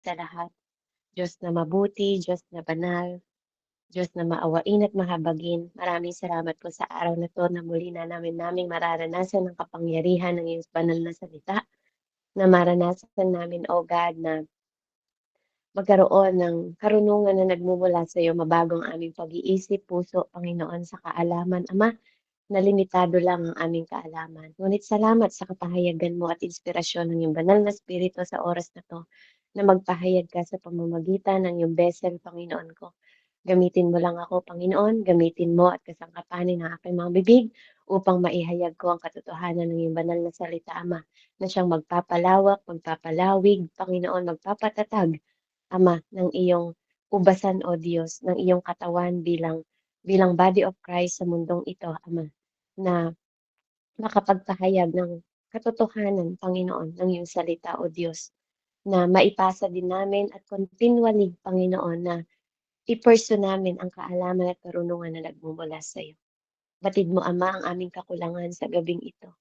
sa lahat. Diyos na mabuti, Diyos na banal, Diyos na maawain at mahabagin. Maraming salamat po sa araw na 'to na muli na naming mararanasan ang kapangyarihan ng iyong banal na salita, na maranasan namin, O God, na magkaroon ng karunungan na nagmumula sa iyo, mabago ang aming pag-iisip, puso, Panginoon, sa kaalaman. Ama, na limitado lang ang aming kaalaman. Ngunit salamat sa kapahayagan mo at inspirasyon ng iyong banal na spirito sa oras na 'to, na magpahayag ka sa pamamagitan ng iyong besel, Panginoon ko. Gamitin mo lang ako, Panginoon, gamitin mo at kasangkapanin ang aking mga bibig upang maihayag ko ang katotohanan ng iyong banal na salita, Ama, na siyang magpapalawak, magpapalawig, Panginoon, magpapatatag, Ama, ng iyong ubasan, O Diyos, ng iyong katawan bilang body of Christ sa mundong ito, Ama, na makapagpahayag ng katotohanan, Panginoon, ng iyong salita, O Diyos, na maipasa din namin at continually, Panginoon, na i-pursue namin ang kaalaman at karunungan na nagmumula sa iyo. Batid mo, Ama, ang aming kakulangan sa gabing ito.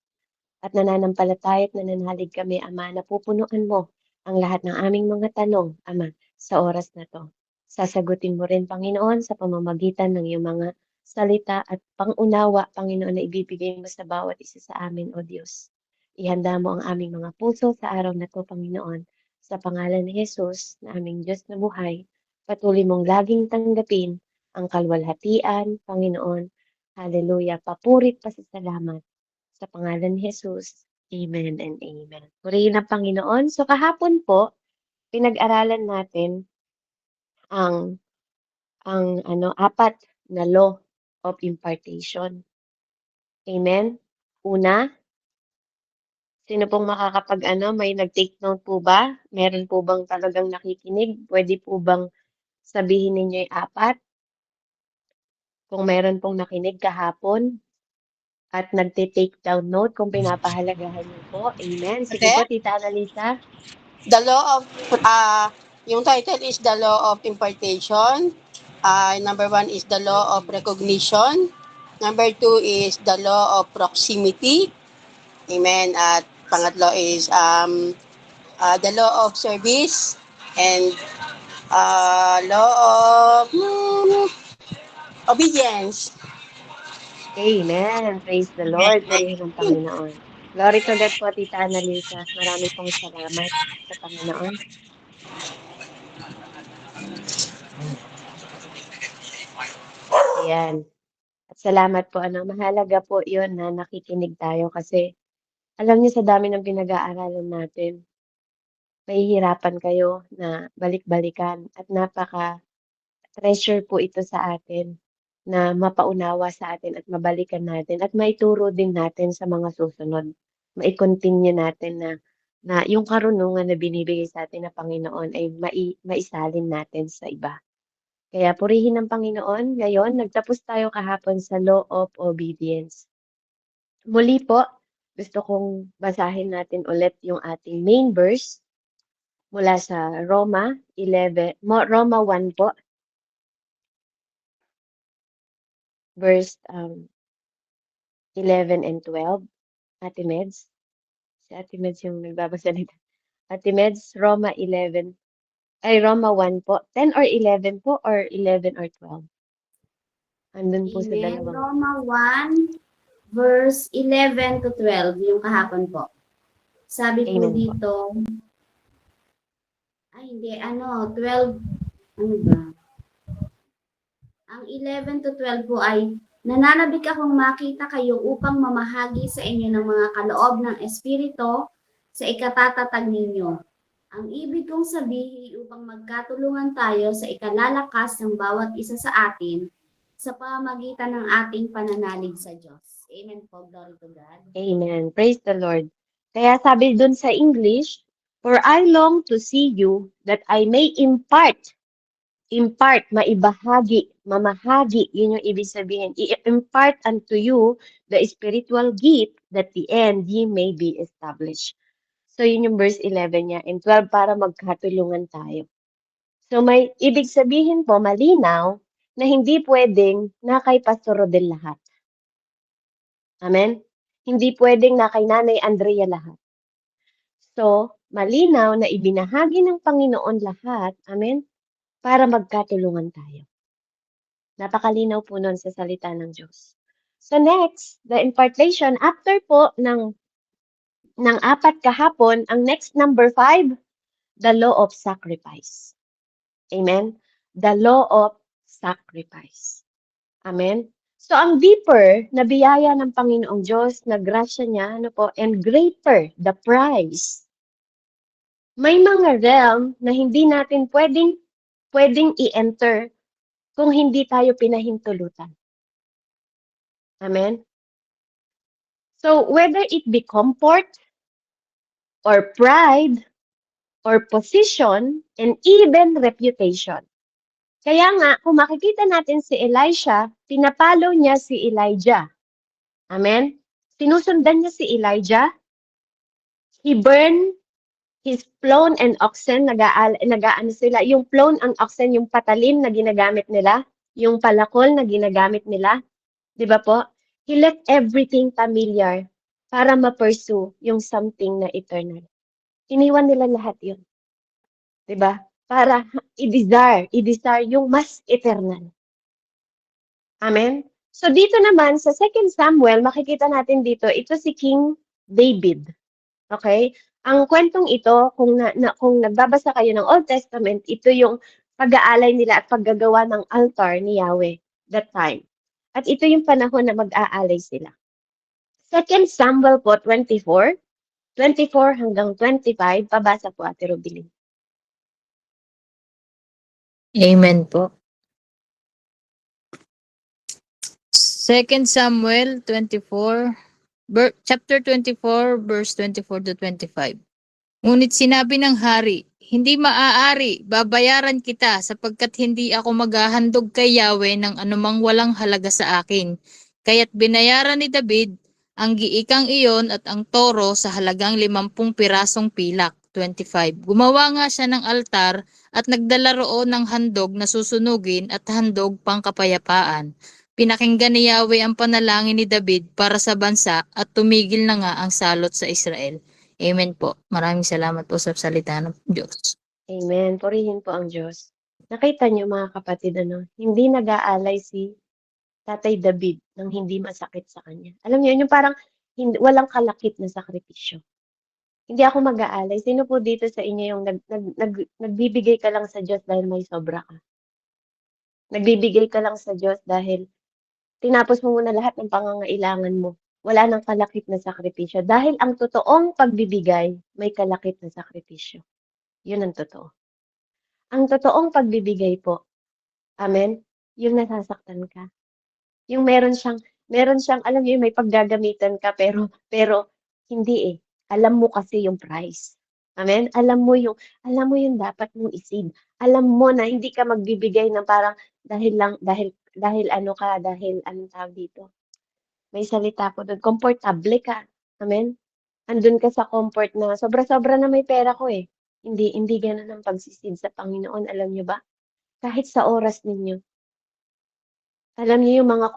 At nananampalataya at nananalig kami, Ama, na pupunuan mo ang lahat ng aming mga tanong, Ama, sa oras na 'to. Sasagutin mo rin, Panginoon, sa pamamagitan ng iyong mga salita at pang-unawa, Panginoon, na ibibigay mo sa bawat isa sa amin, O Diyos. Ihanda mo ang aming mga puso sa araw na 'to, Panginoon, sa pangalan ni Jesus na aming Diyos na buhay. Patuloy mong laging tanggapin ang kalwalhatian, Panginoon. Hallelujah. Papurit pasasalamat sa pangalan ni Jesus. Amen and amen. Purihin ang Panginoon. So kahapon po, pinag-aralan natin ang apat na law of impartation. Amen. Una, sino pong may nag-take note po ba? Meron po bang talagang nakikinig? Pwede po bang sabihin ninyo yung apat? Kung meron pong nakinig kahapon at nagte-take down note kung pinapahalagahan niyo po. Amen. Sige Okay. po, Tita Annalisa. The law of, yung title is The Law of Impartation. Number 1 is the law of recognition. Number 2 is the law of proximity. Amen. At pangatlo is the law of service. And law of obedience. Amen. Praise the Lord. Purihin ang Panginoon. Glory to God po, Tita Annalisa. Marami pong salamat sa Panginoon. Ayan. At salamat po. Mahalaga po yun na nakikinig tayo kasi alam niyo sa dami ng pinag-aaralan natin, mahihirapan kayo na balik-balikan at napaka-treasure po ito sa atin na mapaunawa sa atin at mabalikan natin at maituro din natin sa mga susunod. Mai-continue natin na yung karunungan na binibigay sa atin ng Panginoon ay maisalin natin sa iba. Kaya purihin ng Panginoon. Ngayon, nagtapos tayo kahapon sa law of obedience. Muli po, gusto kong basahin natin ulit yung ating main verse mula sa Roma 1 po, verse 11 and 12. Ate Meds. Si Ate Meds yung nagbabasa nito. Ate Meds, Roma 1 po. 10 or 11 po, or 11 or 12. Andun po sa Amen. dalawang. Roma 1, verse 11 to 12, yung kahapon po. Sabi po Amen po. dito, ay hindi, 12, ano ba? Ang 11 to 12 po ay, nananabik akong makita kayo upang mamahagi sa inyo ng mga kaloob ng Espiritu sa ikatatatag ninyo. Ang ibig kong sabihin upang magkatulungan tayo sa ikalalakas ng bawat isa sa atin sa pamamagitan ng ating pananalig sa Diyos. Amen po. Glory to God. Amen. Praise the Lord. Kaya sabi dun sa English, for I long to see you that I may impart, maibahagi, mamahagi, yun yung ibig sabihin. I-impart unto you the spiritual gift that the end ye may be established. So yun yung verse 11 niya, and 12 para magkatulungan tayo. So may ibig sabihin po, malinaw, na hindi pwedeng na kay Pastor Rodel lahat. Amen? Hindi pwedeng na kay Nanay Andrea lahat. So, malinaw na ibinahagi ng Panginoon lahat, amen, para magkatulungan tayo. Napakalinaw po nun sa salita ng Diyos. So next, the impartation, after po ng 4 kahapon, ang next number 5, the law of sacrifice. Amen? The law of sacrifice. Amen? So ang deeper na biyaya ng Panginoong Diyos, na grasya niya, ano po, and greater the price. May mga realm na hindi natin pwedeng i-enter kung hindi tayo pinahintulutan. Amen? So whether it be comfort, or pride, or position, and even reputation. Kaya nga, kung makikita natin si Elisha, pinapalo niya si Elijah. Amen? Sinusundan niya si Elijah. He burned his flown and oxen, nagaano sila. Yung flown and oxen, yung patalim na ginagamit nila, yung palakol na ginagamit nila. Di ba po? He left everything familiar para ma-pursue yung something na eternal. Iniwan nila lahat yun. Di ba? Para i-desire yung mas eternal. Amen? So dito naman, sa 2 Samuel, makikita natin dito, ito si King David. Okay? Ang kwentong ito, kung nagbabasa kayo ng Old Testament, ito yung pag-aalay nila at paggagawa ng altar ni Yahweh that time. At ito yung panahon na mag-aalay sila. 2 Samuel po, 24 hanggang 25, pabasa po Ate Robilin. Amen po. 2 Samuel 24, chapter 24, verse 24 to 25. Ngunit sinabi ng hari, hindi maaari, babayaran kita sapagkat hindi ako maghahandog kay Yahweh ng anumang walang halaga sa akin. Kaya't binayaran ni David ang giikang iyon at ang toro sa halagang 50 pirasong pilak. 25. Gumawa nga siya ng altar at nagdala roon ng handog na susunugin at handog pangkapayapaan. Pinakinggan ni Yahweh ang panalangin ni David para sa bansa at tumigil na nga ang salot sa Israel. Amen po. Maraming salamat po sa salita ng Diyos. Amen. Purihin po ang Diyos. Nakita niyo mga kapatid, hindi nag-aalay si Tatay David nang hindi masakit sa kanya. Alam niyo, yung parang walang kalakip na sakripisyo. Hindi ako mag-aalay. Sino po dito sa inyo yung nagbibigay ka lang sa Diyos dahil may sobra ka? Nagbibigay ka lang sa Diyos dahil tinapos mo muna lahat ng pangangailangan mo. Wala nang kalakip na sakripisyo. Dahil ang totoong pagbibigay, may kalakip na sakripisyo. Yun ang totoo. Ang totoong pagbibigay po, amen, yung nasasaktan ka. Yung meron siyang, alam niyo, may paggagamitan ka, pero hindi eh. Alam mo kasi yung price. Amen? Alam mo yung dapat mong i-save. Alam mo na hindi ka magbibigay ng parang dahil anong tawag dito. May salita po doon, komportable ka. Amen? Andun ka sa comfort na sobra-sobra na may pera ko eh. Hindi ganun ang pagsisid sa Panginoon, alam niyo ba? Kahit sa oras ninyo. Alam niyo yung mga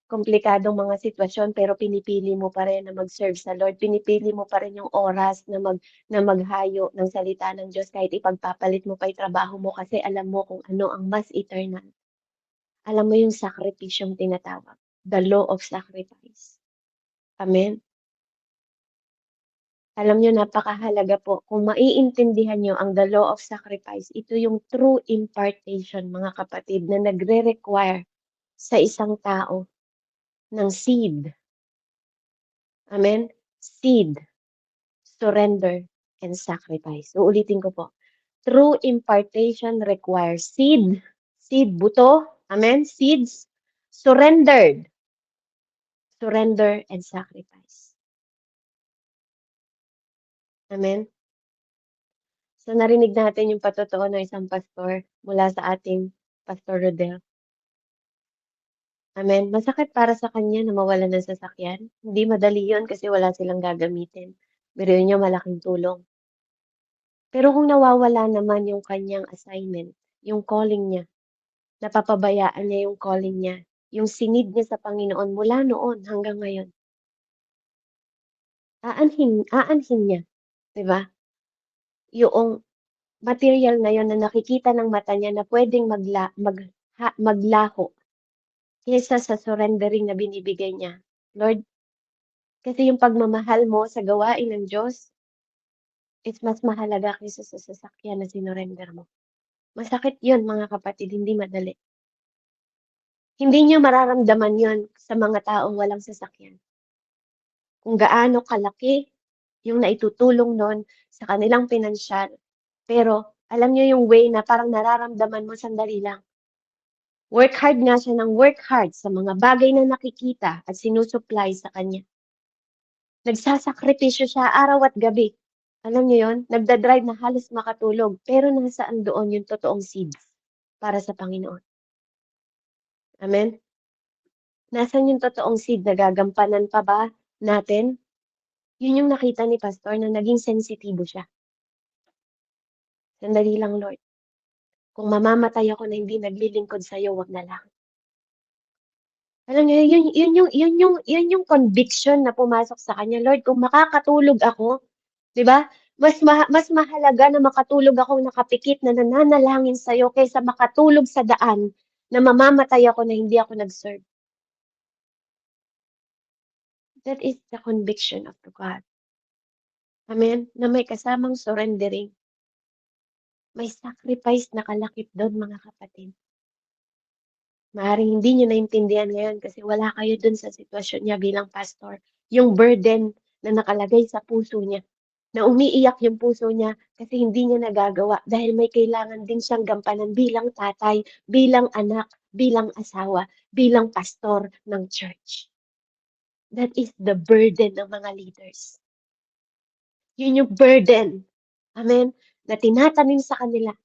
komplikadong mga sitwasyon, pero pinipili mo pa rin na mag-serve sa Lord. Pinipili mo pa rin yung oras na maghayo ng salita ng Diyos kahit ipagpapalit mo pa yung trabaho mo kasi alam mo kung ano ang mas eternal. Alam mo yung sakripisyong tinatawag. The law of sacrifice. Amen? Alam niyo, napakahalaga po. Kung maiintindihan niyo ang the law of sacrifice, ito yung true impartation, mga kapatid, na nagre-require sa isang tao ng seed. Amen? Seed, surrender, and sacrifice. Uulitin ko po. True impartation requires seed, buto, amen? Seeds, surrender, and sacrifice. Amen? So narinig natin yung patotoo ng isang pastor mula sa ating Pastor Rodel. Amen. Masakit para sa kanya na mawalan ng sasakyan. Hindi madali yun kasi wala silang gagamitin. Pero yun yung malaking tulong. Pero kung nawawala naman yung kanyang assignment, yung calling niya, napapabayaan niya yung calling niya, yung sinid niya sa Panginoon mula noon hanggang ngayon, aanhin niya 'Di ba? Yoong material na yon na nakikita ng mata niya na puwedeng maglaho kaysa sa surrendering na binibigay niya. Lord, kasi yung pagmamahal mo sa gawain ng Diyos is mas mahalaga kaysa sa sasakyan na sinurrender mo. Masakit yun mga kapatid, hindi madali. Hindi niyo mararamdaman yon sa mga taong walang sasakyan. Kung gaano kalaki yung naitutulong nun sa kanilang pinansyal. Pero alam niyo yung way na parang nararamdaman mo sandali lang. Work hard nga siya ng work hard sa mga bagay na nakikita at sinusupply sa kanya. Nagsasakripisyo siya araw at gabi. Alam niyo yon, nagda-drive na halos makatulog, pero nasaan doon yung totoong seeds para sa Panginoon. Amen? Nasaan yung totoong seed na gagampanan pa ba natin? Yun yung nakita ni Pastor na naging sensitibo siya. Sandali lang, Lord. Kung mamamatay ako na hindi naglilingkod sa'yo, wag na lang. Alam niyo, yun yung conviction na pumasok sa kanya. Lord, kung makakatulog ako, 'di ba? Mas mahalaga na makatulog ako nakapikit na nananalangin sa'yo kaysa makatulog sa daan na mamamatay ako na hindi ako nag-serve. That is the conviction of the God. Amen? Na may kasamang surrendering. May sacrifice na kalakip doon, mga kapatid. Maaaring hindi niyo naintindihan ngayon kasi wala kayo dun sa sitwasyon niya bilang pastor. Yung burden na nakalagay sa puso niya, na umiiyak yung puso niya kasi hindi niya nagagawa dahil may kailangan din siyang gampanan bilang tatay, bilang anak, bilang asawa, bilang pastor ng church. That is the burden ng mga leaders. Yun yung burden, amen, na tinatanim sa kanila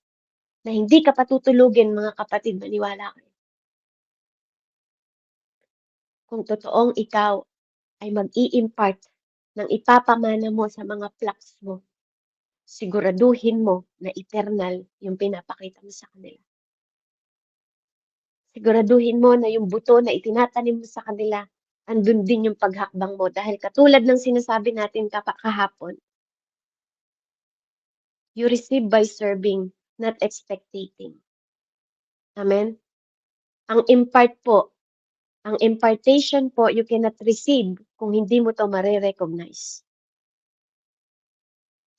na hindi ka patutulugin, mga kapatid, maniwala kayo. Kung totoong ikaw ay mag-i-impart ng ipapamana mo sa mga flocks mo, siguraduhin mo na eternal yung pinapakita mo sa kanila. Siguraduhin mo na yung buto na itinatanim mo sa kanila, andun din yung paghakbang mo. Dahil katulad ng sinasabi natin kahapon, you receive by serving, not expectating. Amen? Ang impartation po, you cannot receive kung hindi mo to marirecognize.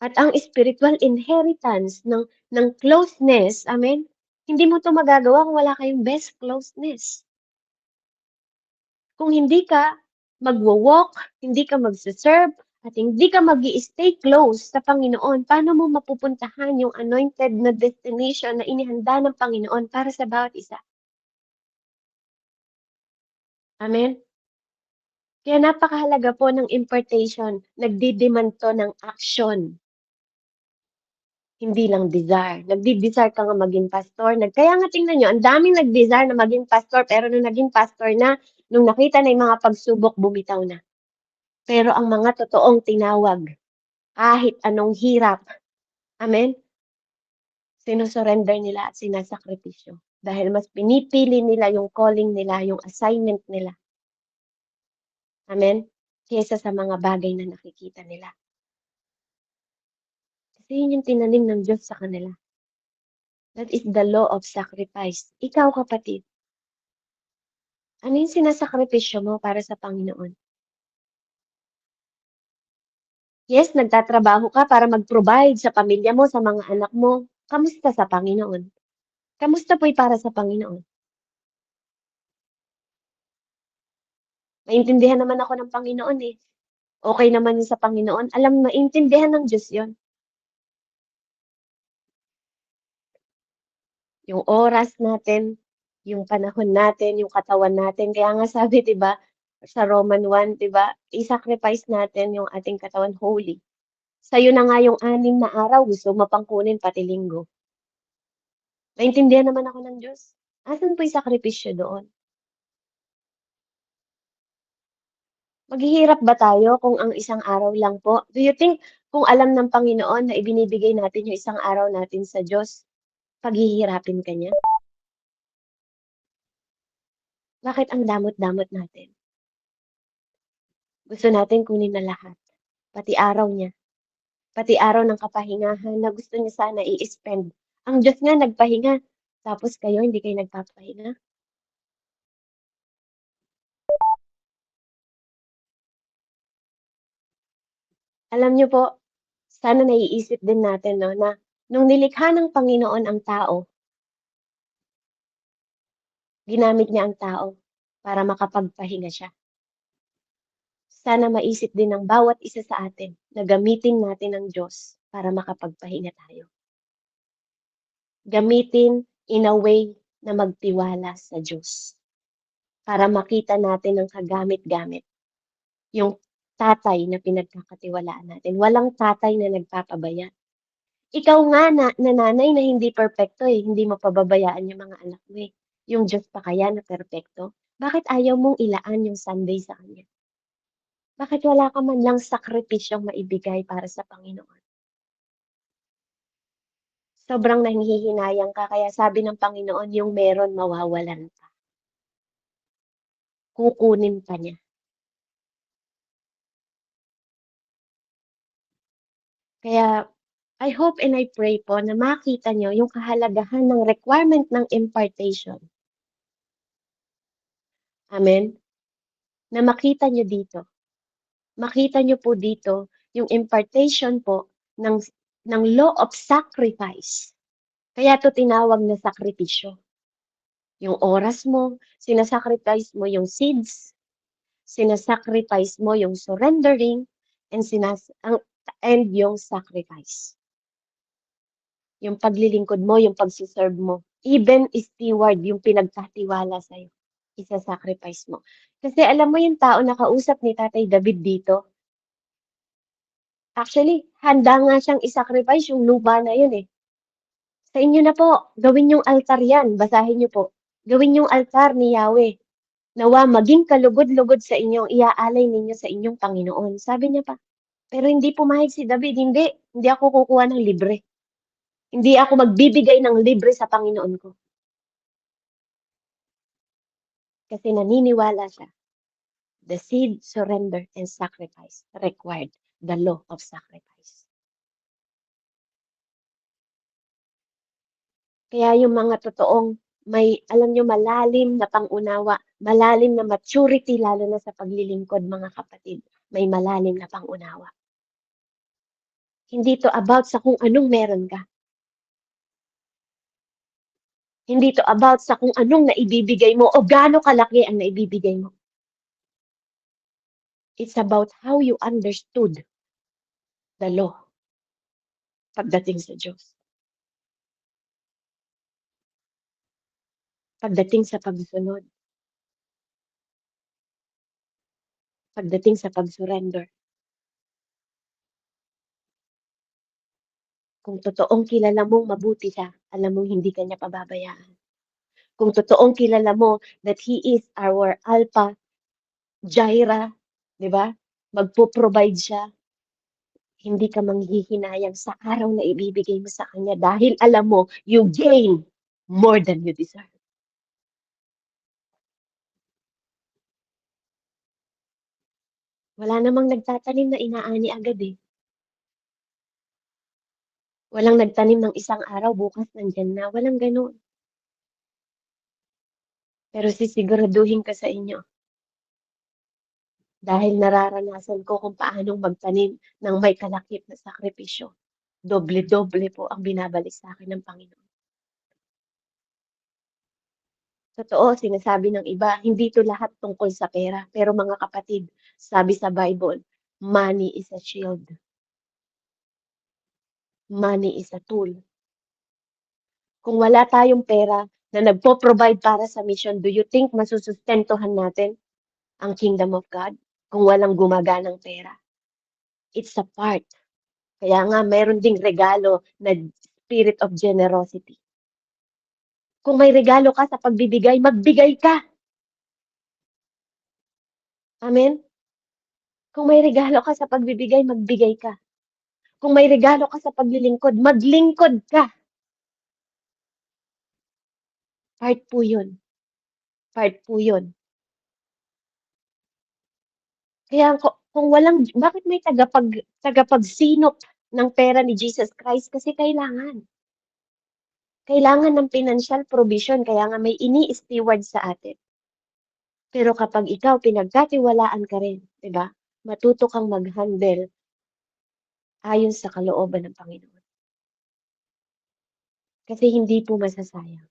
At ang spiritual inheritance ng closeness, amen, hindi mo to magagawa kung wala kayong best closeness. Kung hindi ka magwo-walk, hindi ka magse-serve, at hindi ka mag-i-stay close sa Panginoon, paano mo mapupuntahan yung anointed na destination na inihanda ng Panginoon para sa bawat isa? Amen? Kaya napakahalaga po ng impartation. Nagdi-demand to ng action. Hindi lang desire. Nagdi-desire ka nga maging pastor. Kaya nga tingnan nyo, ang daming nag-desire na maging pastor, pero nung naging pastor na, nung nakita na yung mga pagsubok, bumitaw na. Pero ang mga totoong tinawag, kahit anong hirap, amen, sinusurrender nila at sinasakripisyo. Dahil mas pinipili nila yung calling nila, yung assignment nila. Amen? Kesa sa mga bagay na nakikita nila. Kasi yun yung tinanim ng Diyos sa kanila. That is the law of sacrifice. Ikaw, kapatid, ano yung sinasakripisyo mo para sa Panginoon? Yes, nagtatrabaho ka para mag-provide sa pamilya mo, sa mga anak mo. Kamusta sa Panginoon? Kamusta po'y para sa Panginoon? Maintindihan naman ako ng Panginoon eh. Okay naman yun sa Panginoon. Maintindihan ng Diyos yon. Yung oras natin, yung panahon natin, yung katawan natin. Kaya nga sabi, 'di ba, sa Roman 1, 'di ba, i-sacrifice natin yung ating katawan holy. Sa'yo na nga yung 6 na araw, gusto mo pang kunin pati linggo. Naintindihan naman ako ng Diyos. Asan po yung sakripisyo doon? Maghihirap ba tayo kung ang isang araw lang po? Do you think kung alam ng Panginoon na ibinibigay natin yung isang araw natin sa Diyos, paghihirapin ka niya? Bakit ang damot-damot natin? Gusto natin kunin na lahat, pati araw niya. pati araw ng kapahingahan na gusto niya sana i-spend. Ang Diyos nga nagpahinga, tapos kayo hindi kayo nagpapahinga. Alam niyo po, sana naiisip din natin, no, na nung nilikha ng Panginoon ang tao, ginamit niya ang tao para makapagpahinga siya. Sana maisip din ng bawat isa sa atin na gamitin natin ang Diyos para makapagpahinga tayo. Gamitin in a way na magtiwala sa Diyos para makita natin ang kagamit-gamit. Yung tatay na pinagkakatiwalaan natin. Walang tatay na nagpapabaya. Ikaw nga na nanay na hindi perpekto eh, hindi mo pababayaan yung mga anak mo eh. Yung Diyos pa kaya na perpekto? Bakit ayaw mong ilaan yung Sunday sa Kanya? Bakit wala ka man lang sakripisyong maibigay para sa Panginoon? Sobrang nanghihinayang ka, kaya sabi ng Panginoon, yung meron mawawalan pa. Kukunin pa niya. Kaya I hope and I pray po na makita nyo yung kahalagahan ng requirement ng impartation. Amen? Na makita nyo dito. Makita nyo po dito yung impartation po ng law of sacrifice. Kaya to tinawag na sakripisyo. Yung oras mo, sinasacrifice mo yung seeds, sinasacrifice mo yung surrendering, and yung sacrifice. Yung paglilingkod mo, yung pagsiserve mo. Even steward, yung pinagkatiwala sa'yo. Isa-sacrifice mo. Kasi alam mo yung tao na kausap ni Tatay David dito, actually, handa nga siyang isacrifice yung lupa na yun eh. Sa inyo na po, gawin yung altar yan. Basahin niyo po. Gawin yung altar ni Yahweh. Nawa maging kalugod-lugod sa inyong iaalay ninyo sa inyong Panginoon. Sabi niya pa. Pero hindi pumayag si David. Hindi ako kukuha ng libre. Hindi ako magbibigay ng libre sa Panginoon ko. Kasi naniniwala siya. The seed, surrender, and sacrifice required the law of sacrifice. Kaya yung mga totoong may, alam nyo, malalim na pangunawa, malalim na maturity, lalo na sa paglilingkod, mga kapatid, may malalim na pangunawa. Hindi to about sa kung anong meron ka. Hindi to about sa kung anong naibibigay mo o gaano kalaki ang naibibigay mo. It's about how you understood the law pagdating sa Diyos. Pagdating sa pagsunod. Pagdating sa pag-surrender. Kung totoong kilala mong mabuti siya, alam mong hindi ka niya pababayaan. Kung totoong kilala mo that He is our Alpha, Jireh, di ba? Magpo-provide siya. Hindi ka manghihinayang sa araw na ibibigay mo sa Kanya dahil alam mo, you gain more than you deserve. Wala namang nagtatanim na inaani agad eh. Walang nagtanim ng isang araw, bukas nandyan na. Walang ganun. Pero sisiguraduhin ka sa inyo. Dahil nararanasan ko kung paanong magtanim ng may kalakip na sakripisyo. Doble-doble po ang binabalik sa akin ng Panginoon. Totoo, sinasabi ng iba, hindi to lahat tungkol sa pera. Pero mga kapatid, sabi sa Bible, money is a shield. Money is a tool. Kung wala tayong pera na nagpo-provide para sa mission, do you think masusustentuhan natin ang kingdom of God kung walang gumaganang pera? It's a part. Kaya nga, meron ding regalo na spirit of generosity. Kung may regalo ka sa pagbibigay, magbigay ka. Amen? Kung may regalo ka sa pagbibigay, magbigay ka. Kung may regalo ka sa paglilingkod, maglingkod ka. Part po yun. Part po yun. Kaya kung walang, bakit may tagapagsinop ng pera ni Jesus Christ kasi kailangan. Kailangan ng financial provision, kaya nga may ini-steward sa atin. Pero kapag ikaw pinagkatiwalaan ka rin, 'di ba? Matuto kang mag-handle ayon sa kalooban ng Panginoon. Kasi hindi po masasayang.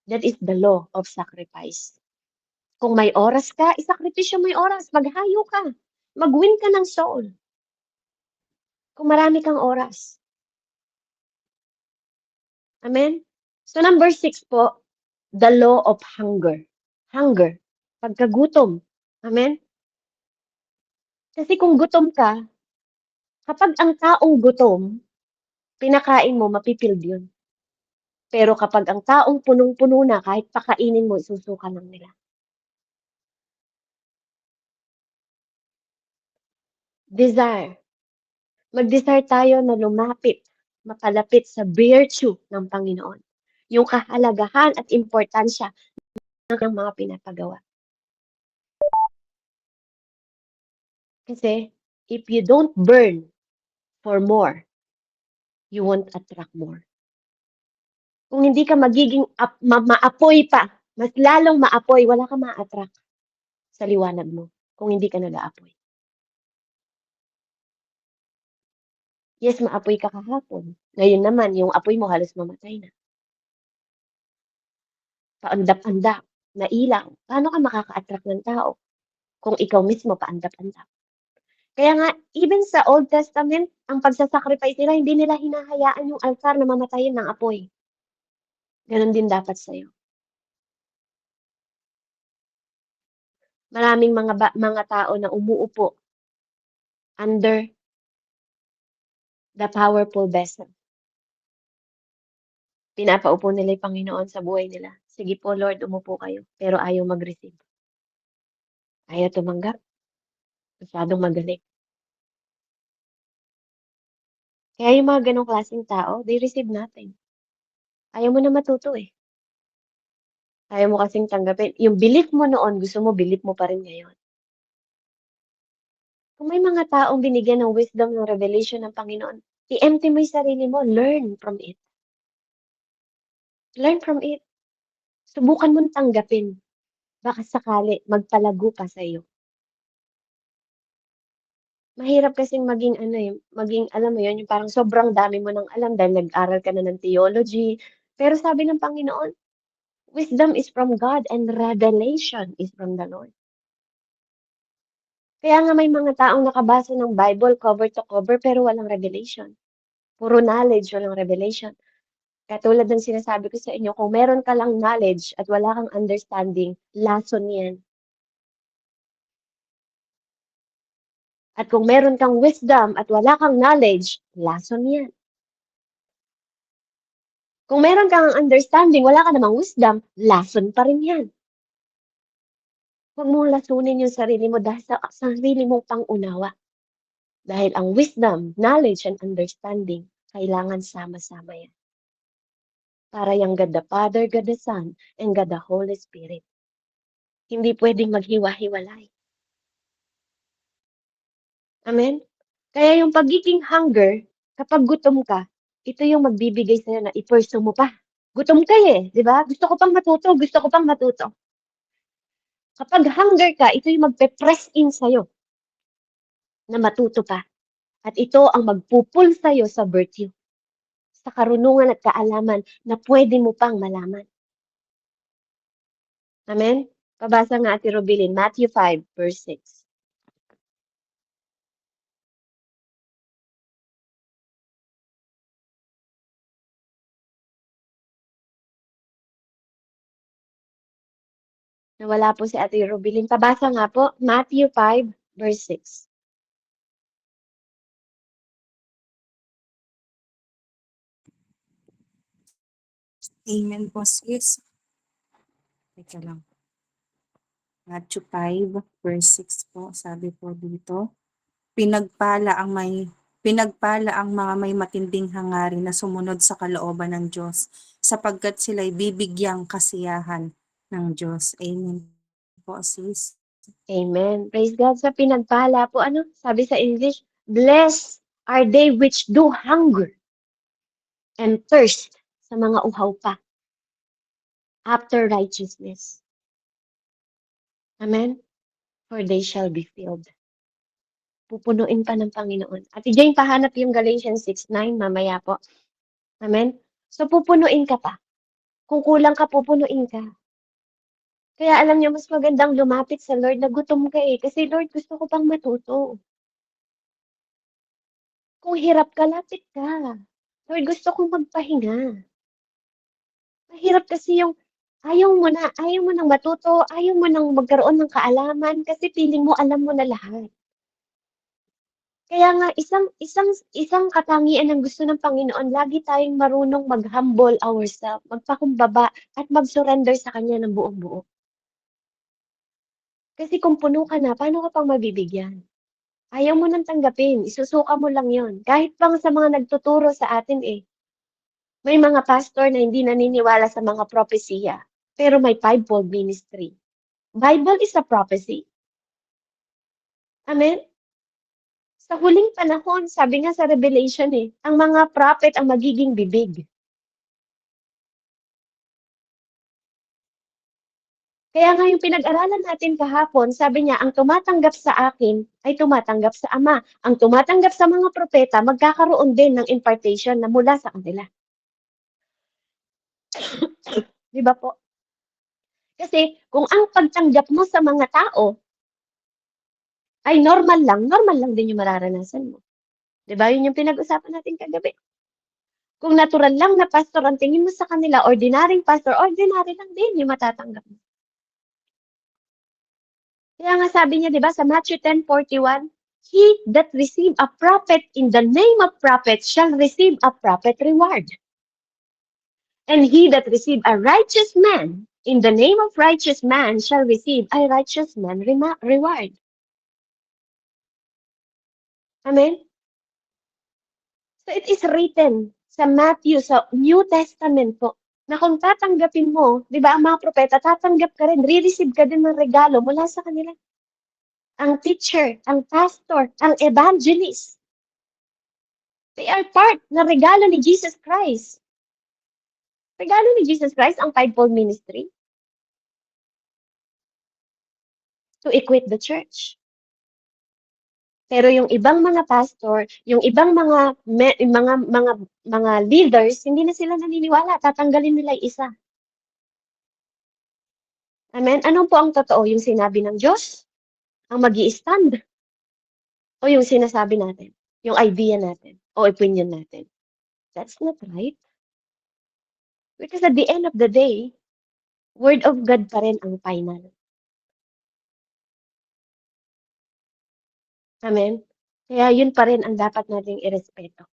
That is the law of sacrifice. Kung may oras ka, isakripisyo mo 'yung oras, maghayo ka, mag-win ka ng soul. Kung marami kang oras. Amen? So number 6 po, the law of hunger. Hunger, pagkagutom. Amen? Kasi kung gutom ka, kapag ang taong gutom, pinakain mo, mapipilled yun. Pero kapag ang taong punong-puno na, kahit pakainin mo, isusuka lang nila. Desire. Mag-desire tayo na lumapit, mapalapit sa virtue ng Panginoon. Yung kahalagahan at importansya ng mga pinapagawa. Kasi, if you don't burn for more, you won't attract more. Kung hindi ka magiging maapoy pa, mas lalong maapoy, wala ka ma-attract sa liwanag mo kung hindi ka nag-aapoy. Yes, maapoy ka kahapon. Ngayon naman, yung apoy mo halos mamatay na. Paandap-andap, na ilaw. Paano ka makaka-attract ng tao kung ikaw mismo paandap-andap? Kaya nga, even sa Old Testament, ang pagsasacrifice nila, hindi nila hinahayaan yung altar na mamatayin ng apoy. Ganon din dapat sa'yo. Maraming mga tao na umuupo under the powerful vessel. Pinapaupo nila yung Panginoon sa buhay nila. Sige po, Lord, umupo kayo. Pero ayaw mag-receive. Ayaw tumanggap. Masyadong magaling. Kaya yung mga ganong klaseng tao, they receive nothing. Ayaw mo na matuto eh. Ayaw mo kasing tanggapin. Yung belief mo noon, gusto mo, belief mo pa rin ngayon. Kung may mga taong binigyan ng wisdom, ng revelation ng Panginoon, i-empty mo yung sarili mo. Learn from it. Learn from it. Subukan mong tanggapin. Baka sakali, magpalago pa sa iyo. Mahirap kasing maging alam mo yun, yung parang sobrang dami mo ng alam dahil nag-aral ka na ng theology. Pero sabi ng Panginoon, wisdom is from God and revelation is from the Lord. Kaya nga may mga taong nakabasa ng Bible cover to cover pero walang revelation. Puro knowledge, walang revelation. Katulad ng sinasabi ko sa inyo, kung meron ka lang knowledge at wala kang understanding, lason yan. At kung meron kang wisdom at wala kang knowledge, lason yan. Kung meron kang understanding, wala ka namang wisdom, lason pa rin yan. Huwag mong lasunin yung sarili mo dahil sa sarili mong pangunawa. Dahil ang wisdom, knowledge, and understanding, kailangan sama-sama yan. Para yung God the Father, God the Son, and God the Holy Spirit. Hindi pwedeng maghiwa-hiwalay. Amen? Kaya yung pagiging hunger, kapag gutom ka, ito yung magbibigay sa'yo na i-pursue mo pa. Gutom ka eh, di ba? Gusto ko pang matuto. Kapag hunger ka, ito yung magpe-press in sa'yo na matuto pa. At ito ang magpupul sa'yo sa virtue, sa karunungan at kaalaman na pwede mo pang malaman. Amen? Pabasa nga Ate Robilin, Matthew 5, verse 6. Nawala po si Ate Robilin. Pabasa nga po, Matthew 5, verse 6. Amen po, sis. Teka lang. Matthew 5, verse 6 po, sabi po dito, pinagpala ang mga may matinding hangarin na sumunod sa kalooban ng Diyos, sapagkat sila'y bibigyang kasiyahan ng Diyos. Amen po, sis. Amen. Praise God. Sa pinagpala po, sabi sa English, blessed are they which do hunger and thirst sa mga uhaw pa after righteousness. Amen? For they shall be filled. Pupunuin pa ng Panginoon. At Jane, pahanap yung Galatians 6:9 mamaya po. Amen? So pupunuin ka pa. Kung kulang ka, pupunuin ka. Kaya alam niyo, mas magandang lumapit sa Lord na gutom ka eh. Kasi Lord, gusto ko pang matuto. Kung hirap ka, lapit ka. Lord, gusto kong magpahinga. Mahirap kasi yung ayaw mo nang matuto, ayaw mo nang magkaroon ng kaalaman kasi feeling mo alam mo na lahat. Kaya nga isang katangian ng gusto ng Panginoon, lagi tayong marunong mag-humble ourselves, magpakumbaba at mag-surrender sa Kanya ng buong buo. Kasi kung puno ka na, paano ka pang mabibigyan? Ayaw mo nang tanggapin, isusuka mo lang yon. Kahit pang sa mga nagtuturo sa atin eh. May mga pastor na hindi naniniwala sa mga propesiya, pero may fivefold ministry. Bible is a prophecy. Amen? Sa huling panahon, sabi nga sa Revelation eh, ang mga prophet ang magiging bibig. Kaya nga yung pinag-aralan natin kahapon, sabi niya, ang tumatanggap sa akin ay tumatanggap sa Ama. Ang tumatanggap sa mga propeta, magkakaroon din ng impartation na mula sa kanila. Di ba po? Kasi kung ang pagtanggap mo sa mga tao ay normal lang din yung mararanasan mo. Di ba? Yun yung pinag-usapan natin kagabi. Kung natural lang na pastor ang tingin mo sa kanila, ordinaryong pastor, ordinary lang din yung matatanggap mo. Kaya nga sabi niya, di ba, sa Matthew 10:41, he that receive a prophet in the name of prophet shall receive a prophet reward. And he that receive a righteous man in the name of righteous man shall receive a righteous man reward. Amen? So it is written sa Matthew, sa New Testament po, na kung tatanggapin mo, di ba, ang mga propeta, tatanggap ka rin, re-receive ka din ng regalo mula sa kanila. Ang teacher, ang pastor, ang evangelist. They are part na regalo ni Jesus Christ. Regalo ni Jesus Christ ang fivefold ministry to equip the church. Pero yung ibang mga pastor, yung ibang mga leaders, hindi na sila naniniwala. Tatanggalin nila yung isa. Amen? Anong po ang totoo? Yung sinabi ng Diyos? Ang mag-i-stand? O yung sinasabi natin? Yung idea natin? O opinion natin? That's not right. Because at the end of the day, Word of God pa rin ang final. Amen? Kaya yun pa rin ang dapat nating irespeto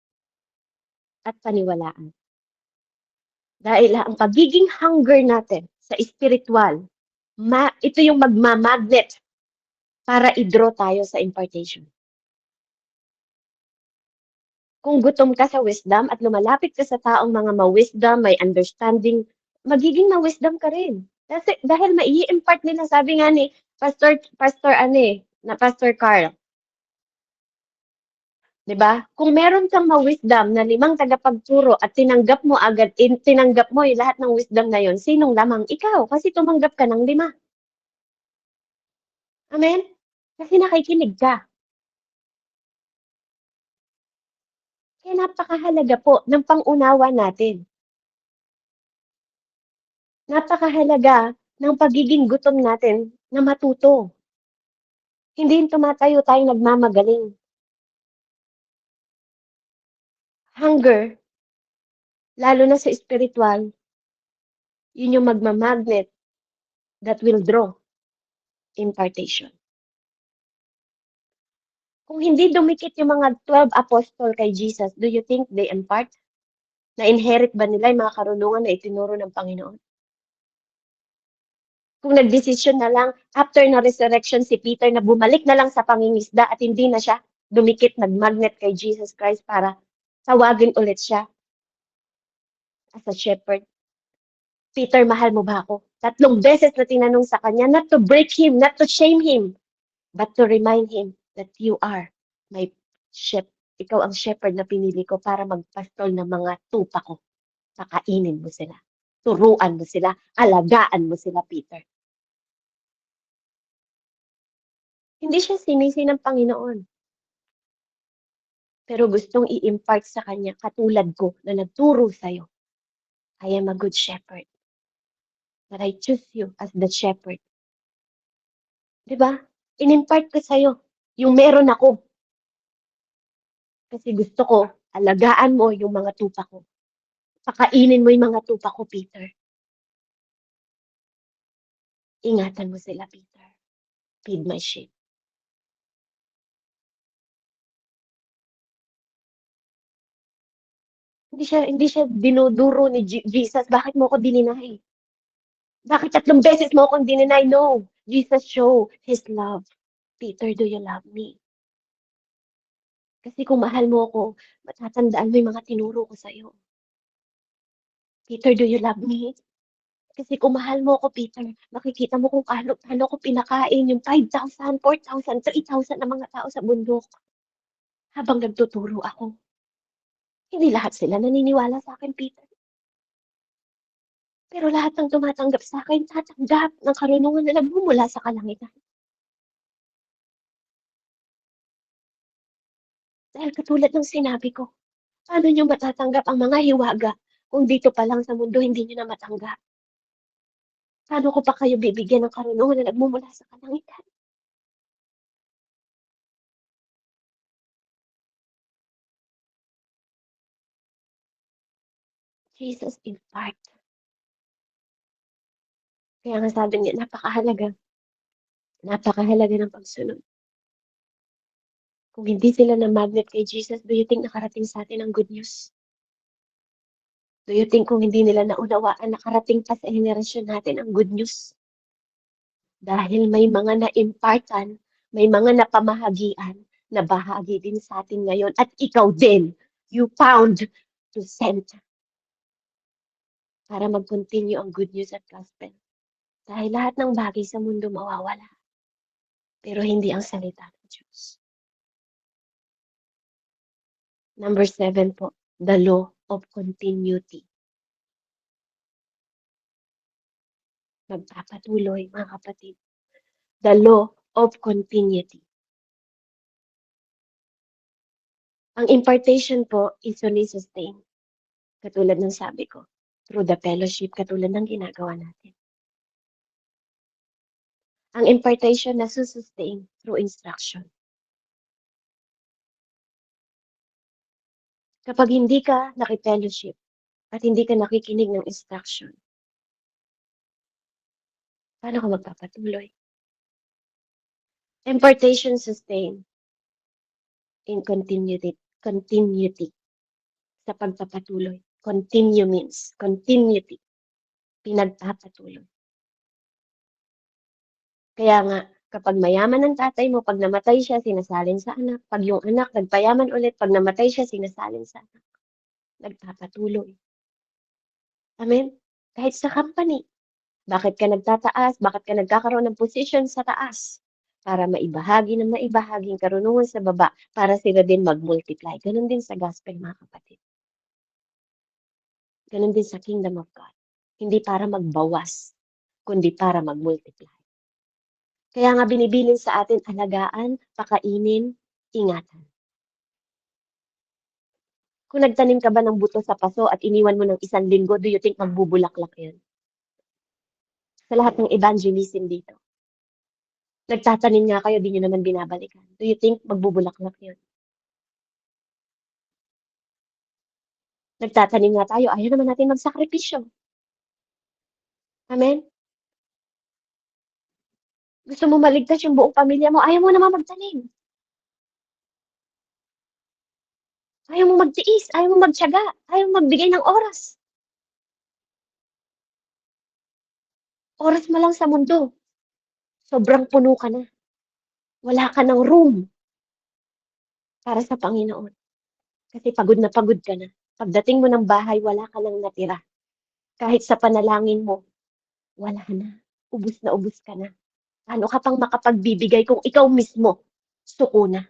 at paniwalaan. Dahil ang pagiging hunger natin sa spiritual, ito yung magmamagnet para i-draw tayo sa impartation. Kung gutom ka sa wisdom at lumalapit ka sa taong mga ma-wisdom, may understanding, magiging ma-wisdom ka rin. Kasi, dahil mai-impart nila, sabi nga ni Pastor Carl, diba? Kung meron kang ma-wisdom na 5 tagapagturo at tinanggap mo agad, tinanggap mo yung lahat ng wisdom na yon, sinong lamang? Ikaw, kasi tumanggap ka ng 5. Amen? Kasi nakikinig ka. Kaya napakahalaga po ng pang-unawa natin. Napakahalaga ng pagiging gutom natin na matuto. Hindi tumatayo tayong nagmamagaling. Hunger, lalo na sa spiritual, yun yung magmamagnet that will draw impartation. Kung hindi dumikit yung mga 12 apostles kay Jesus, do you think they impart? Na-inherit ba nila yung mga karunungan na itinuro ng Panginoon? Kung nagdesisyon na lang after na resurrection si Peter na bumalik na lang sa pangingisda at hindi na siya dumikit, nagmagnet kay Jesus Christ para tawagin ulit siya as a shepherd. Peter, mahal mo ba ako? 3 beses na tinanong sa kanya, not to break him, not to shame him, but to remind him that you are my Ikaw ang shepherd na pinili ko para magpastol ng mga tupa ko. Pakainin mo sila. Turuan mo sila. Alagaan mo sila, Peter. Hindi siya sinisi ng Panginoon. Pero gustong i-impart sa kanya katulad ko na nagturo sa'yo. I am a good shepherd. But I choose you as the shepherd. Diba? In-impart ko sa'yo yung meron ako. Kasi gusto ko, alagaan mo yung mga tupa ko. Pakainin mo yung mga tupa ko, Peter. Ingatan mo sila, Peter. Feed my sheep. Hindi siya dinuduro ni Jesus. Bakit mo ako dininay? Bakit 3 beses mo akong dininay? No. Jesus show His love. Peter, do you love me? Kasi kung mahal mo ako, matatandaan mo yung mga tinuro ko sa'yo. Peter, do you love me? Kasi kung mahal mo ako, Peter, makikita mo kung paano ko pinakain yung 5,000, 4,000, 3,000 na mga tao sa bundok. Habang nagtuturo ako. Hindi lahat sila naniniwala sa akin, Peter. Pero lahat ng tumatanggap sa akin, tatanggap ng karunungan na nagmumula sa kalangitan. Dahil katulad ng sinabi ko, paano nyo matatanggap ang mga hiwaga kung dito pa lang sa mundo hindi nyo na matanggap? Paano ko pa kayo bibigyan ng karunungan na nagmumula sa kalangitan? Jesus in part. Kaya nga sabi niya, napakahalaga ng pagsunod. Kung hindi sila na magnet kay Jesus, do you think nakarating sa atin ang good news? Do you think kung hindi nila naunawaan, nakarating pa sa henerasyon natin ang good news? Dahil may mga na-impartan, may mga napamahagian na bahagi din sa atin ngayon. At ikaw din, you found to send para mag-continue ang good news at gospel. Dahil lahat ng bagay sa mundo mawawala. Pero hindi ang salita ng Diyos. Number 7 po, the law of continuity. Magpapatuloy, mga kapatid. The law of continuity. Ang impartation po is only sustain. Katulad ng sabi ko, through the fellowship, katulad ng ginagawa natin. Ang impartation na susustain through instruction. Kapag hindi ka nakifellowship at hindi ka nakikinig ng instruction, paano ka magpapatuloy? Impartation sustain in continuity sa pagpapatuloy. Continue means continuity. Pinagpapatuloy. Kaya nga, kapag mayaman ang tatay mo, pag namatay siya, sinasalin sa anak. Pag yung anak nagpayaman ulit, pag namatay siya, sinasalin sa anak. Nagpapatuloy. Amen? Kahit sa company. Bakit ka nagtataas? Bakit ka nagkakaroon ng position sa taas? Para maibahagi ng maibahaging karunungan sa baba para sila din mag-multiply. Ganon din sa gospel, mga kapatid. Ganon din sa kingdom of God. Hindi para magbawas, kundi para mag-multiply. Kaya nga binibilin sa atin alagaan, pakainin, ingatan. Kung nagtanim ka ba ng buto sa paso at iniwan mo ng 1 linggo, do you think magbubulaklak yan? Sa lahat ng evangelism dito. Nagtatanim nga kayo, di nyo naman binabalikan. Do you think magbubulaklak yun? Nagtatanim nga tayo, ayaw naman natin magsakripisyo. Amen? Gusto mo maligtas yung buong pamilya mo, ayaw mo naman magtanim. Ayaw mo magtiis, ayaw mo magtiyaga, ayaw mo magbigay ng oras. Oras mo lang sa mundo. Sobrang puno ka na. Wala ka ng room para sa Panginoon. Kasi pagod na pagod ka na. Pagdating mo ng bahay, wala ka nang natira. Kahit sa panalangin mo, wala na. Ubus na ubus ka na. Paano ka pang makapagbibigay kung ikaw mismo suko na?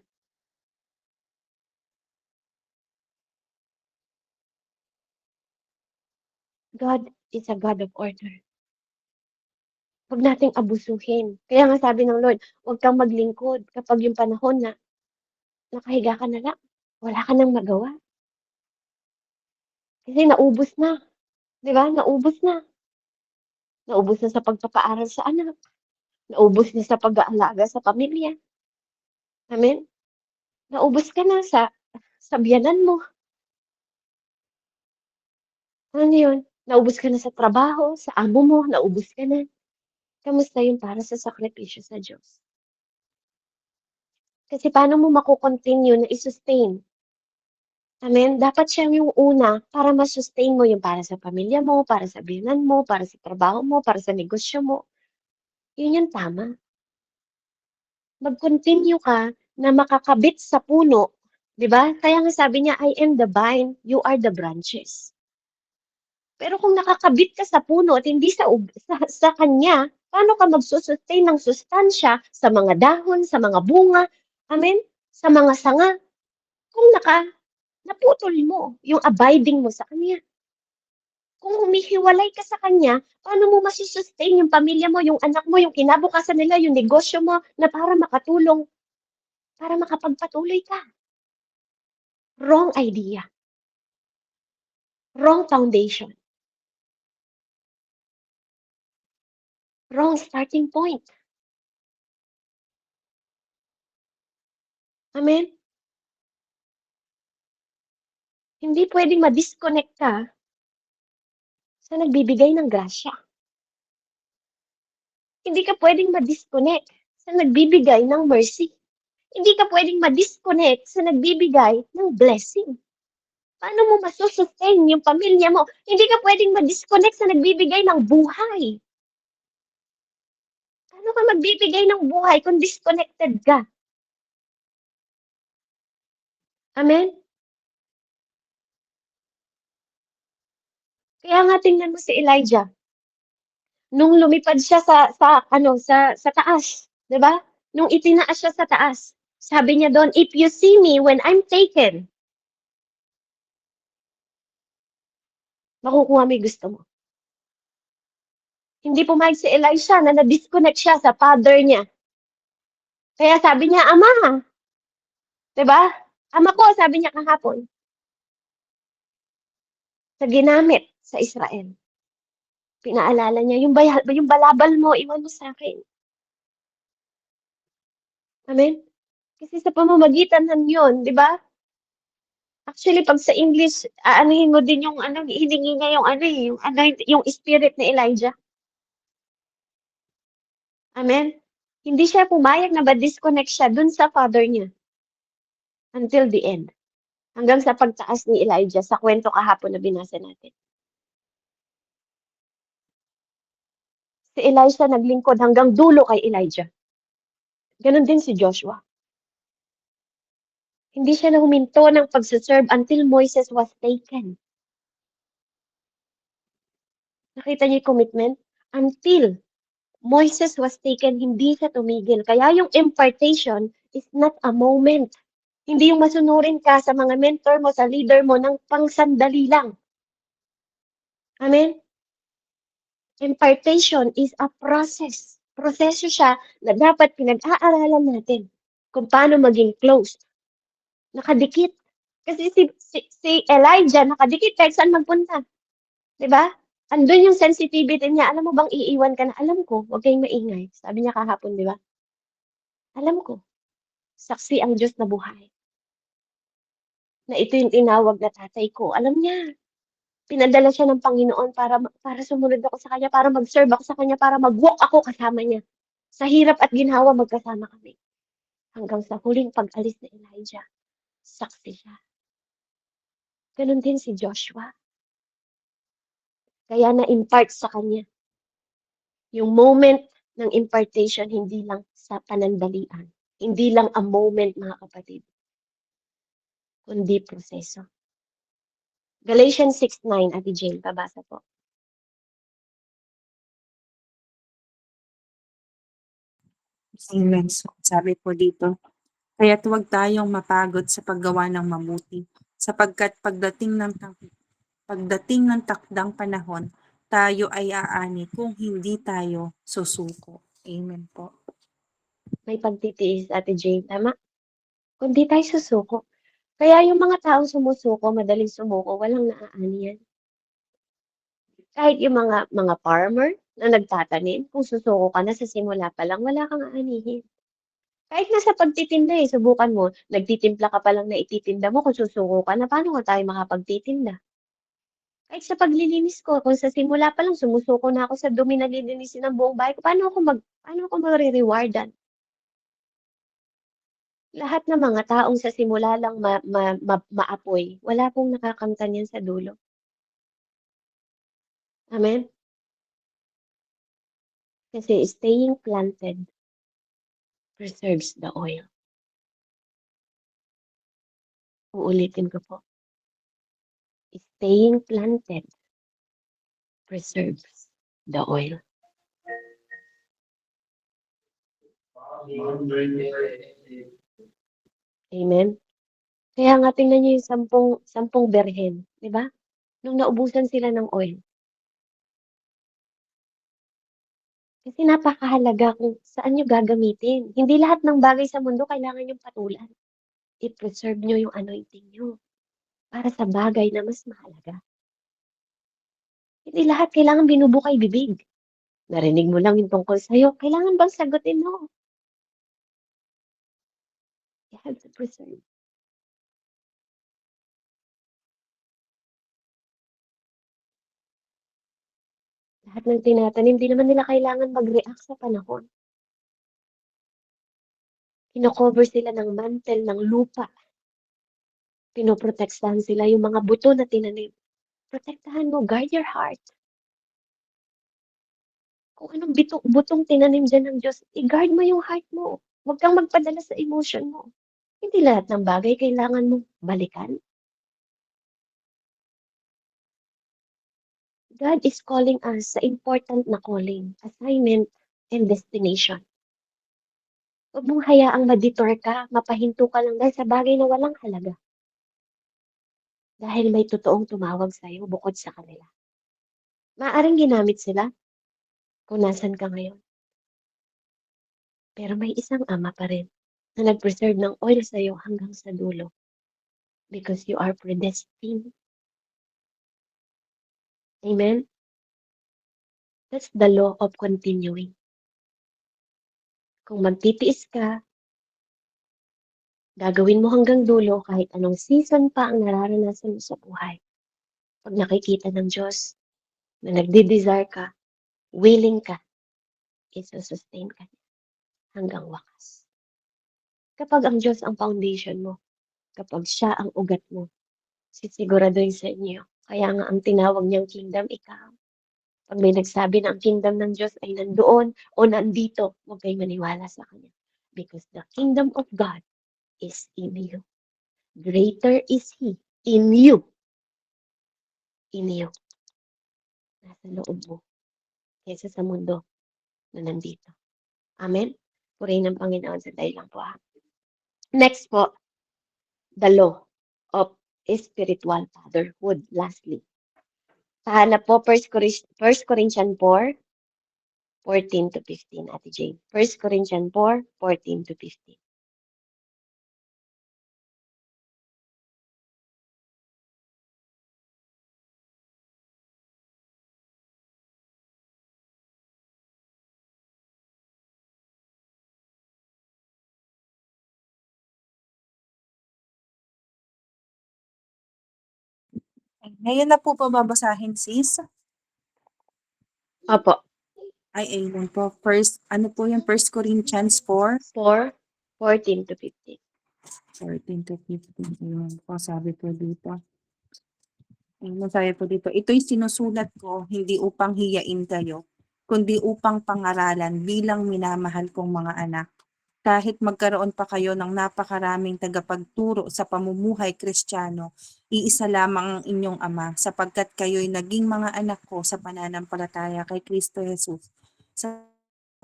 God is a God of order. Huwag nating abusuhin. Kaya nga sabi ng Lord, huwag kang maglingkod kapag yung panahon na nakahiga ka na lang. Wala ka nang magawa. Kasi naubos na. Di ba? Naubos na. Naubos na sa pagpapaaral sa anak. Naubos na sa pag-aalaga sa pamilya. Amen? Naubos ka na sa biyanan mo. Ano yun? Naubos ka na sa trabaho, sa amo mo, naubos ka na. Kamusta yung para sa sakripisyo sa Diyos? Kasi paano mo makukontinue na i-sustain? Amen? Dapat siya yung una para ma-sustain mo yung para sa pamilya mo, para sa biyanan mo, para sa trabaho mo, para sa negosyo mo. Yun yung tama. Mag-continue ka na makakabit sa puno, 'di ba? Kaya nga sabi niya, I am the vine, you are the branches. Pero kung nakakabit ka sa puno at hindi sa kanya, paano ka magsusustain ng sustansya sa mga dahon, sa mga bunga, amen? Sa mga sanga, kung naputol mo yung abiding mo sa kanya. Kung humihiwalay ka sa kanya, paano mo masusustain yung pamilya mo, yung anak mo, yung kinabukasan nila, yung negosyo mo na para makatulong, para makapagpatuloy ka? Wrong idea. Wrong foundation. Wrong starting point. Amen? Hindi pwedeng ma-disconnect ka sa nagbibigay ng grasya. Hindi ka pwedeng ma-disconnect sa nagbibigay ng mercy. Hindi ka pwedeng ma-disconnect sa nagbibigay ng blessing. Paano mo masusustain yung pamilya mo? Hindi ka pwedeng ma-disconnect sa nagbibigay ng buhay. Paano ka magbibigay ng buhay kung disconnected ka? Amen? Kaya nga tingnan mo si Elijah. Nung lumipad siya sa taas, 'di ba? Nung itinaas siya sa taas, sabi niya doon, if you see me when I'm taken, makukuha mo yung gusto mo. Hindi pumayag si Elisha na na-disconnect siya sa father niya. Kaya sabi niya, Ama, 'di ba? Ama ko, sabi niya kahapon, sa ginamit sa Israel. Pinaalala niya, yung balabal mo, iwan mo sa akin. Amen? Kasi sa pamamagitan ng yun, di ba? Actually, pag sa English, aanuhin mo din yung hiningi niya yung spirit ni Elijah. Amen? Hindi siya pumayag na ba-disconnect siya dun sa father niya until the end. Hanggang sa pagtaas ni Elijah sa kwento kahapon na binasa natin. Si Elisha naglingkod hanggang dulo kay Elijah. Ganon din si Joshua. Hindi siya na huminto ng pagsaserve until Moses was taken. Nakita niyo yung commitment? Until Moses was taken, hindi siya tumigil. Kaya yung impartation is not a moment. Hindi yung masunurin ka sa mga mentor mo, sa leader mo, ng pangsandali lang. Amen? Impartation is a process. Proseso siya na dapat pinag-aaralan natin kung paano maging close. Nakadikit. Kasi si Elijah, nakadikit kahit saan magpunta. Diba? Andun yung sensitivity niya. Alam mo bang iiwan ka na? Alam ko, huwag kayong maingay. Sabi niya kahapon, di ba? Alam ko. Saksi ang Diyos na buhay. Na ito yung tinawag na tatay ko. Alam niya. Pinadala siya ng Panginoon para sumunod ako sa kanya, para mag-serve ako sa kanya, para mag-walk ako kasama niya. Sa hirap at ginhawa, magkasama kami. Hanggang sa huling pag-alis ni Elijah, saksi siya. Ganon din si Joshua. Kaya na-impart sa kanya. Yung moment ng impartation, hindi lang sa panandalian. Hindi lang a moment, mga kapatid. Kundi proseso. Galatians 6:9, Ate Jane, pabasa po. Amen. So, sabi po dito, kaya't huwag tayong mapagod sa paggawa ng mabuti, sapagkat pagdating ng pagdating ng takdang panahon, tayo ay aani kung hindi tayo susuko. Amen po. May pagtitiis, Ate Jane, tama? Kung di tayo susuko. Kaya yung mga taong sumusuko, madaling sumuko, walang naaani yan. Kahit yung mga farmer na nagtatanim, kung susuko ka na sa simula pa lang, wala kang aanihin. Kahit nga sa pagtitinda eh, subukan mo, nagtitimpla ka pa lang na ititinda mo, kung susuko ka na, paano ka tayo makapagtitinda? Kahit sa paglilinis ko, kung sa simula pa lang sumusuko na ako sa dumi na lilinisin ng buong bahay ko, paano ako magre-rewardan? Lahat ng mga taong sa simula lang maapoy, wala pong nakakamtan yan sa dulo. Amen? Kasi staying planted preserves the oil. Uulitin ko po. Staying planted preserves the oil. Amen? Kaya nga tingnan niyo yung sampung berhen, di ba? Nung naubusan sila ng oil. Kasi napakahalaga kung saan nyo gagamitin. Hindi lahat ng bagay sa mundo kailangan yung patulan. I-preserve nyo yung anointing nyo para sa bagay na mas mahalaga. Hindi lahat kailangan binubukay bibig. Narinig mo lang yung tungkol sa'yo. Kailangan bang sagutin mo? You have to preserve. Lahat ng tinatanim, di naman nila kailangan mag-react sa panahon. Kino-cover sila ng mantle ng lupa. Pinoprotektahan sila yung mga buto na tinanim. Protektahan mo, guard your heart. Kung anong butong tinanim dyan ng Diyos, i-guard mo yung heart mo. Huwag kang magpadala sa emotion mo. Hindi lahat ng bagay kailangan mong balikan. God is calling us sa important na calling, assignment, and destination. Huwag mong hayaang ma-detour ka, mapahinto ka lang dahil sa bagay na walang halaga. Dahil may totoong tumawag sa'yo bukod sa kanila. Maaaring ginamit sila kung nasan ka ngayon. Pero may isang ama pa rin na nag-preserve ng oil sa'yo hanggang sa dulo. Because you are predestined. Amen? That's the law of continuing. Kung magtitiis ka, gagawin mo hanggang dulo kahit anong season pa ang nararanasan mo sa buhay. Pag nakikita ng Diyos na nagde-desire ka, willing ka, isa-sustain ka hanggang wakas. Kapag ang Diyos ang foundation mo, kapag siya ang ugat mo, sisiguraduhin sa inyo. Kaya nga ang tinawag niyang kingdom, ikaw. Pag may nagsabi na ang kingdom ng Diyos ay nandoon o nandito, huwag kayong maniwala sa kanya. Because the kingdom of God is in you. Greater is He in you. In you. Nasa loob mo. Kaysa sa mundo na nandito. Amen? Purihin ng Panginoon sa lang po. Next po, the law of spiritual fatherhood. Lastly. Tahanap po 1 Corinthians 4:14 to 15, Ate Jane. 1 Corinthians 4:14 to 15. Ngayon na po babasahin, sis. Opo, Ay, ayun po. First, ano po yung 1 Corinthians 4? 4:14 to 15. 14 to 15. Ayun po, sabi po dito. Ayun, sabi po dito, ito'y sinusulat ko, hindi upang hiyain kayo, kundi upang pangaralan bilang minamahal kong mga anak. Kahit magkaroon pa kayo ng napakaraming tagapagturo sa pamumuhay Kristiyano, iisa lamang ang inyong Ama, sapagkat kayo'y naging mga anak ko sa pananampalataya kay Kristo Jesus, sa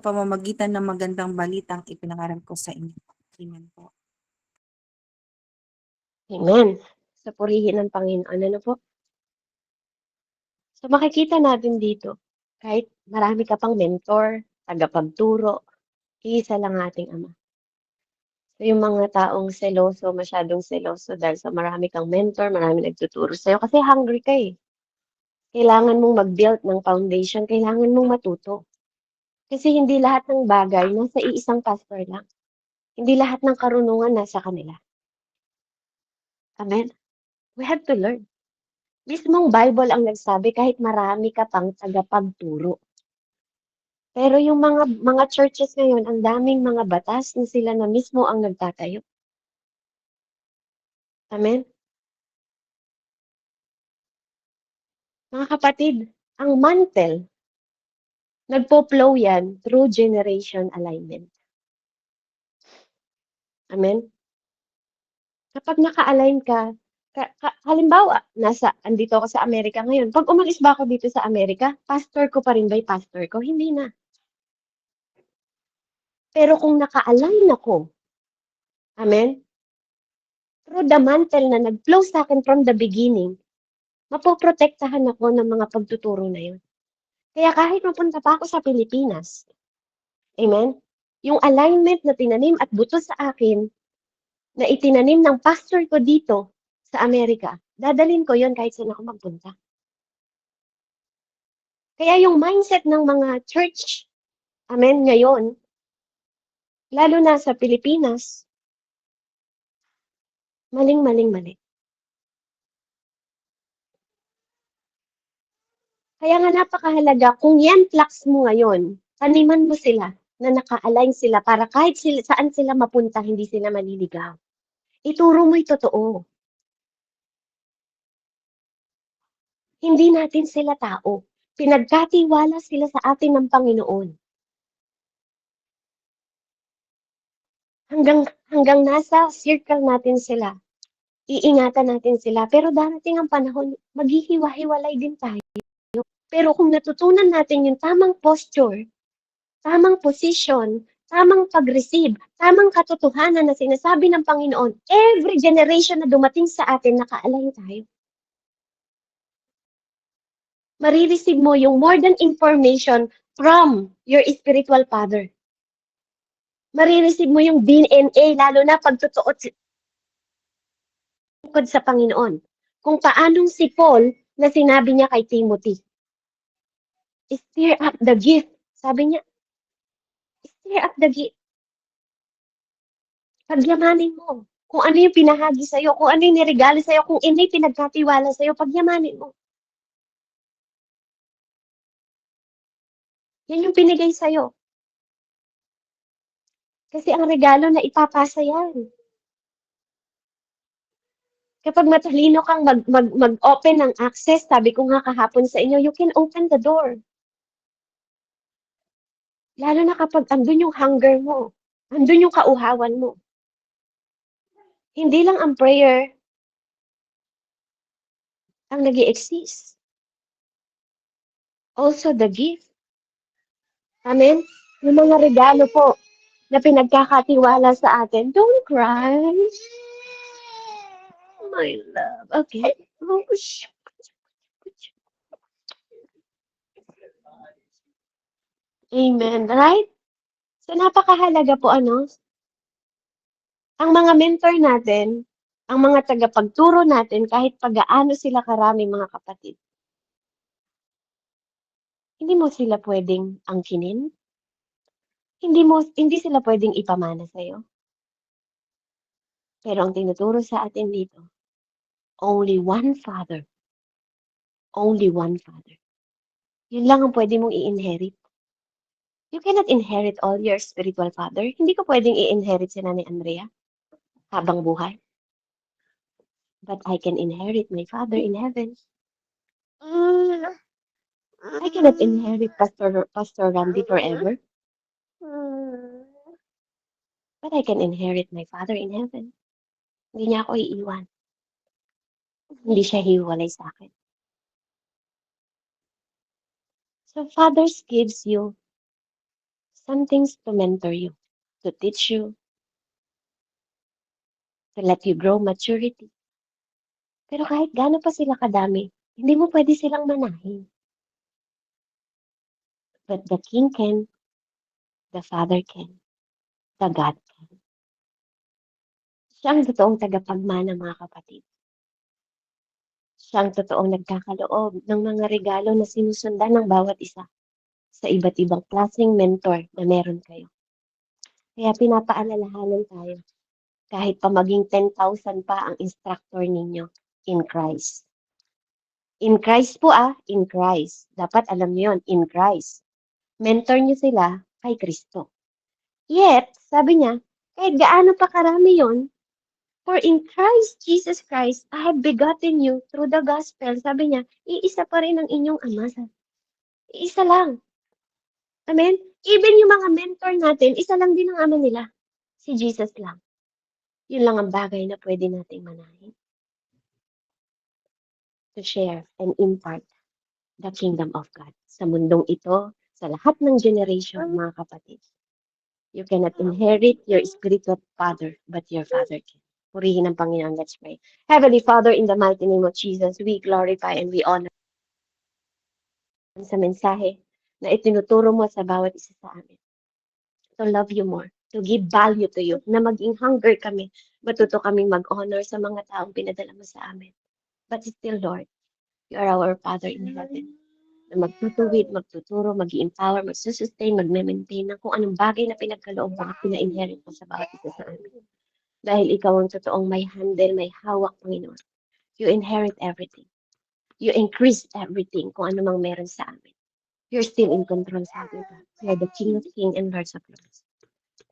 pamamagitan ng magandang balitang ipinangaral ko sa inyo. Amen po. Amen. Sa purihin ng Panginoon. Ano po? So makikita natin dito, kahit marami ka pang mentor, tagapagturo, iisa lang ating Ama. So yung mga taong seloso, masyadong seloso dahil sa marami kang mentor, marami nagtuturo sa'yo kasi hungry ka eh. Kailangan mong mag-build ng foundation, kailangan mong matuto. Kasi hindi lahat ng bagay nasa iisang pastor lang. Hindi lahat ng karunungan nasa kanila. Amen? We have to learn. Mismong Bible ang nagsabi kahit marami ka pang tagapagturo. Pero yung mga churches ngayon, ang daming mga batas na sila na mismo ang nagtatayo. Amen? Mga kapatid, ang mantle, nagpo-flow yan through generation alignment. Amen? Kapag naka-align ka, halimbawa, andito ako sa Amerika ngayon. Pag umalis ba ako dito sa Amerika, pastor ko pa rin ba yung pastor ko? Hindi na. Pero kung naka-align ako, amen? Through the mantle na nag-flow sa akin from the beginning, mapoprotektahan ako ng mga pagtuturo na yun. Kaya kahit mapunta pa ako sa Pilipinas, amen? Yung alignment na tinanim at buto sa akin, na itinanim ng pastor ko dito sa Amerika, dadalhin ko yon kahit saan ako magpunta. Kaya yung mindset ng mga church, amen, ngayon, lalo na sa Pilipinas, maling-maling-mali. Kaya nga napakahalaga, kung yan flux mo ngayon, taniman mo sila na naka-align sila para kahit saan sila mapunta, hindi sila maliligaw. Ituro mo yung totoo. Hindi natin sila tao. Pinagkatiwala sila sa atin ng Panginoon. Hanggang nasa circle natin sila. Iingatan natin sila. Pero darating ang panahon, maghihiwa-hiwalay din tayo. Pero kung natutunan natin yung tamang posture, tamang position, tamang pag-receive, tamang katotohanan na sinasabi ng Panginoon, every generation na dumating sa atin, naka-align tayo. Marireceive mo yung more than information from your spiritual father. Marireceive mo yung DNA, lalo na pagtutuot sa Panginoon. Kung paanong si Paul na sinabi niya kay Timothy, stir up the gift. Sabi niya, stir up the gift. Pagyamanin mo. Kung ano yung pinahagi sa'yo, kung ano yung niregalo sa'yo, kung ano yung pinagkatiwala sa'yo, pagyamanin mo. Yan yung binigay sa'yo. Kasi ang regalo na ipapasa yan. Kapag matalino kang mag-open ng access, sabi ko nga kahapon sa inyo, you can open the door. Lalo na kapag andun yung hunger mo, andun yung kauhawan mo. Hindi lang ang prayer ang nag-i-exist. Also the gift. Amen? Yung mga regalo po na pinagkakatiwala sa atin. Don't cry. My love. Okay. Oh, Amen. Right? So, napakahalaga po, ang mga mentor natin, ang mga tagapagturo natin, kahit pag-aano sila karami, mga kapatid, hindi mo sila pwedeng angkinin. Hindi sila pwedeng ipamana sa'yo. Pero ang tinuturo sa atin dito, only one Father. Only one Father. Yun lang ang pwede mong i-inherit. You cannot inherit all your spiritual father. Hindi ko pwedeng i-inherit si Nanay Andrea habang buhay. But I can inherit my Father in heaven. I cannot inherit Pastor Randy forever. But I can inherit my Father in heaven. Hindi niya ako iiwan. Hindi siya hiwalay sa akin. So fathers gives you some things to mentor you, to teach you, to let you grow maturity. Pero kahit gaano pa sila kadami, hindi mo pwede silang manahin. But the King can, the Father can, the God can. Siya ang totoong tagapagmana, mga kapatid. Siya ang totoong nagkakaloob ng mga regalo na sinusundan ng bawat isa sa iba't ibang klaseng mentor na meron kayo. Kaya pinapaalalahanan tayo, kahit pa maging 10,000 pa ang instructor ninyo in Christ. In Christ po in Christ. Dapat alam niyo yun, in Christ. Mentor niyo sila kay Kristo. Yet, sabi niya, kahit gaano pa karami yon, for in Christ, Jesus Christ, I have begotten you through the gospel. Sabi niya, iisa pa rin ang inyong ama. Iisa lang. Amen? Even yung mga mentor natin, isa lang din ang ama nila. Si Jesus lang. Yun lang ang bagay na pwede nating manahin. To share and impart the kingdom of God. Sa mundong ito, sa lahat ng generation, mga kapatid. You cannot inherit your spiritual father, but your father can. Purihin ang Panginoon. Let's pray. Heavenly Father, in the mighty name of Jesus, we glorify and we honor sa mensahe na itinuturo mo sa bawat isa sa amin. To love you more, to give value to you, na maging hunger kami, matuto kaming mag-honor sa mga taong pinadala mo sa amin. But still, Lord, you are our Father in heaven, na magtutuwid, magtuturo, mag-i-empower, magsusustain, mag-maintain ng kung anong bagay na pinagkaloob mo at pina-inherit mo sa bawat isa sa amin. Dahil ikaw ang totoong may handle, may hawak, Panginoon. You inherit everything. You increase everything kung ano mang meron sa amin. You're still in control sa atin, God. You're the King of Kings and Lord of Lords.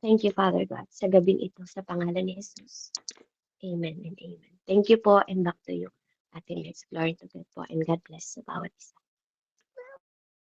Thank you, Father God, sa gabing ito, sa pangalan ni Jesus. Amen and amen. Thank you po, and back to you. Atin, let's glory to God po, and God bless sa bawat isa.